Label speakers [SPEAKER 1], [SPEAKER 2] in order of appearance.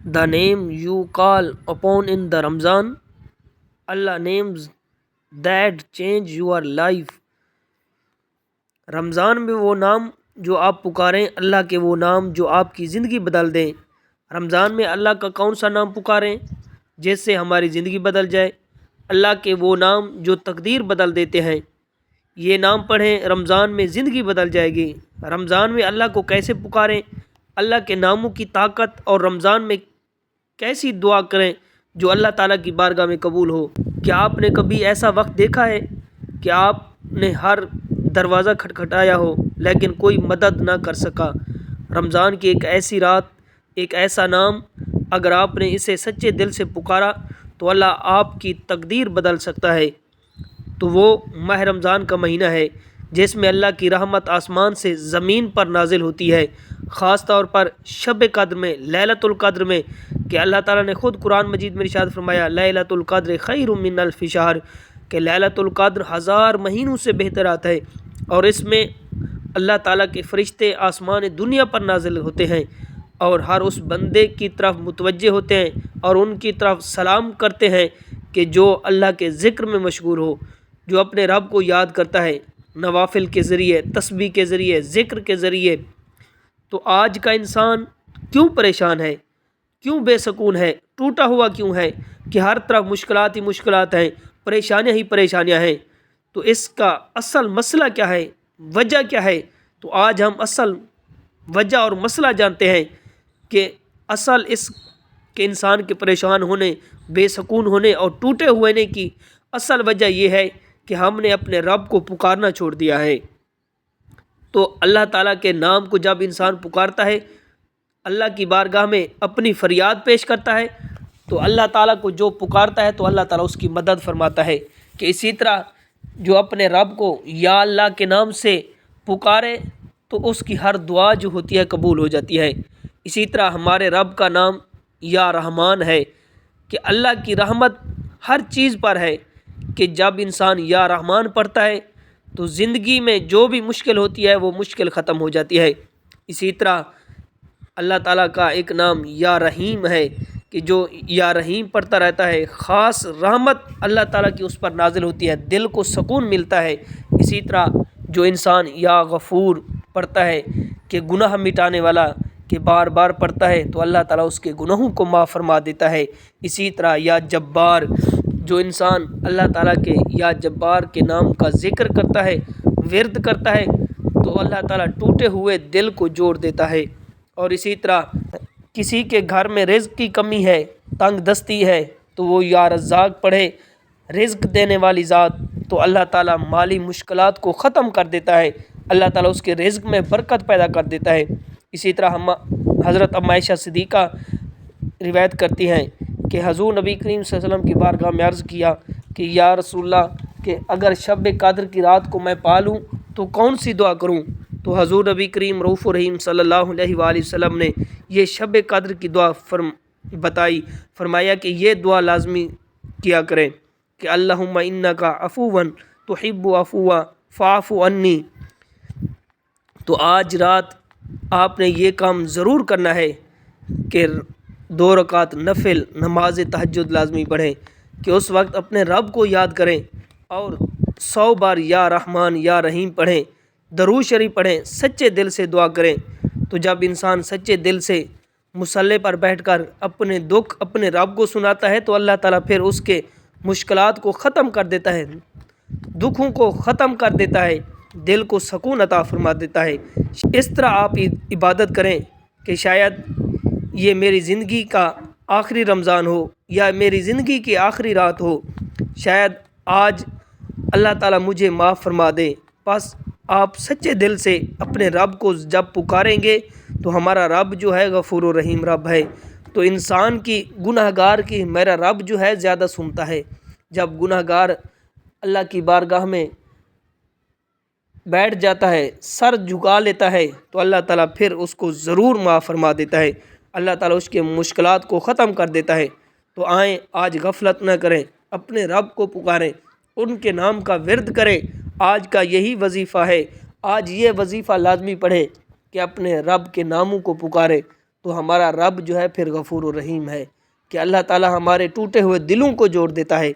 [SPEAKER 1] The name you call upon in the Ramzan, Allah names that change your life. رمضان میں وہ نام جو آپ پکاریں، اللہ کے وہ نام جو آپ کی زندگی بدل دیں۔ رمضان میں اللہ کا کون سا نام پکاریں جس سے ہماری زندگی بدل جائے؟ اللہ کے وہ نام جو تقدیر بدل دیتے ہیں۔ یہ نام پڑھیں، رمضان میں زندگی بدل جائے گی۔ رمضان میں اللہ کو کیسے پکاریں؟ اللہ کے ناموں کی طاقت اور رمضان میں کیسی دعا کریں جو اللہ تعالیٰ کی بارگاہ میں قبول ہو۔ کیا آپ نے کبھی ایسا وقت دیکھا ہے کہ آپ نے ہر دروازہ کھٹکھٹایا ہو لیکن کوئی مدد نہ کر سکا؟ رمضان کی ایک ایسی رات، ایک ایسا نام، اگر آپ نے اسے سچے دل سے پکارا تو اللہ آپ کی تقدیر بدل سکتا ہے۔ تو وہ ماہ رمضان کا مہینہ ہے جس میں اللہ کی رحمت آسمان سے زمین پر نازل ہوتی ہے، خاص طور پر شب قدر میں، لیلۃ القدر میں، کہ اللہ تعالیٰ نے خود قرآن مجید میں ارشاد فرمایا لیلۃ القدر خیر من الف شہر، کہ لیلۃ القدر 1000 مہینوں سے بہتر آتا ہے، اور اس میں اللہ تعالیٰ کے فرشتے آسمان دنیا پر نازل ہوتے ہیں اور ہر اس بندے کی طرف متوجہ ہوتے ہیں اور ان کی طرف سلام کرتے ہیں کہ جو اللہ کے ذکر میں مشغول ہو، جو اپنے رب کو یاد کرتا ہے نوافل کے ذریعے، تسبیح کے ذریعے، ذکر کے ذریعے۔ تو آج کا انسان کیوں پریشان ہے، کیوں بے سکون ہے، ٹوٹا ہوا کیوں ہے کہ ہر طرف مشکلات ہی مشکلات ہیں، پریشانیاں ہی پریشانیاں ہیں؟ تو اس کا اصل مسئلہ کیا ہے، وجہ کیا ہے؟ تو آج ہم اصل وجہ اور مسئلہ جانتے ہیں کہ اصل اس کے انسان کے پریشان ہونے، بے سکون ہونے اور ٹوٹے ہونے کی اصل وجہ یہ ہے کہ ہم نے اپنے رب کو پکارنا چھوڑ دیا ہے۔ تو اللہ تعالیٰ کے نام کو جب انسان پکارتا ہے، اللہ کی بارگاہ میں اپنی فریاد پیش کرتا ہے، تو اللہ تعالیٰ کو جو پکارتا ہے تو اللہ تعالیٰ اس کی مدد فرماتا ہے۔ کہ اسی طرح جو اپنے رب کو یا اللہ کے نام سے پکارے تو اس کی ہر دعا جو ہوتی ہے قبول ہو جاتی ہے۔ اسی طرح ہمارے رب کا نام یا رحمان ہے کہ اللہ کی رحمت ہر چیز پر ہے، کہ جب انسان یا رحمان پڑھتا ہے تو زندگی میں جو بھی مشکل ہوتی ہے وہ مشکل ختم ہو جاتی ہے۔ اسی طرح اللہ تعالیٰ کا ایک نام یا رحیم ہے کہ جو یا رحیم پڑھتا رہتا ہے، خاص رحمت اللہ تعالیٰ کی اس پر نازل ہوتی ہے، دل کو سکون ملتا ہے۔ اسی طرح جو انسان یا غفور پڑھتا ہے کہ گناہ مٹانے والا، کہ بار بار پڑھتا ہے تو اللہ تعالیٰ اس کے گناہوں کو معاف فرما دیتا ہے۔ اسی طرح یا جبار، جو انسان اللہ تعالیٰ کے یا جبار کے نام کا ذکر کرتا ہے، ورد کرتا ہے، تو اللہ تعالیٰ ٹوٹے ہوئے دل کو جوڑ دیتا ہے۔ اور اسی طرح کسی کے گھر میں رزق کی کمی ہے، تنگ دستی ہے، تو وہ یا رزاق پڑھے، رزق دینے والی ذات، تو اللہ تعالیٰ مالی مشکلات کو ختم کر دیتا ہے، اللہ تعالیٰ اس کے رزق میں برکت پیدا کر دیتا ہے۔ اسی طرح ہم حضرت ام عائشہ صدیقہ روایت کرتی ہیں کہ حضور نبی کریم صلی اللہ علیہ وسلم کی بارگاہ میں عرض کیا کہ یا رسول اللہ، کہ اگر شب قدر کی رات کو میں پالوں تو کون سی دعا کروں؟ تو حضور نبی کریم رؤوف الرحیم صلی اللہ علیہ وآلہ وسلم نے یہ شب قدر کی دعا بتائی، فرمایا کہ یہ دعا لازمی کیا کریں کہ اللہم انکا عفو تحب عفو فاعف عنی۔ تو آج رات آپ نے یہ کام ضرور کرنا ہے کہ 2 رکعت نفل نماز تہجد لازمی پڑھیں، کہ اس وقت اپنے رب کو یاد کریں اور 100 بار یا رحمان یا رحیم پڑھیں، درود شریف پڑھیں، سچے دل سے دعا کریں۔ تو جب انسان سچے دل سے مصلی پر بیٹھ کر اپنے دکھ اپنے رب کو سناتا ہے تو اللہ تعالیٰ پھر اس کے مشکلات کو ختم کر دیتا ہے، دکھوں کو ختم کر دیتا ہے، دل کو سکون عطا فرما دیتا ہے۔ اس طرح آپ عبادت کریں کہ شاید یہ میری زندگی کا آخری رمضان ہو یا میری زندگی کی آخری رات ہو، شاید آج اللہ تعالیٰ مجھے معاف فرما دے۔ بس آپ سچے دل سے اپنے رب کو جب پکاریں گے تو ہمارا رب جو ہے غفور و رحیم رب ہے، تو انسان کی گناہ گار کی میرا رب جو ہے زیادہ سنتا ہے۔ جب گناہ گار اللہ کی بارگاہ میں بیٹھ جاتا ہے، سر جھکا لیتا ہے، تو اللہ تعالیٰ پھر اس کو ضرور معاف فرما دیتا ہے، اللہ تعالیٰ اس کے مشکلات کو ختم کر دیتا ہے۔ تو آئیں آج غفلت نہ کریں، اپنے رب کو پکاریں، ان کے نام کا ورد کریں۔ آج کا یہی وظیفہ ہے، آج یہ وظیفہ لازمی پڑھیں کہ اپنے رب کے ناموں کو پکاریں، تو ہمارا رب جو ہے پھر غفور الرحیم ہے کہ اللہ تعالی ہمارے ٹوٹے ہوئے دلوں کو جوڑ دیتا ہے۔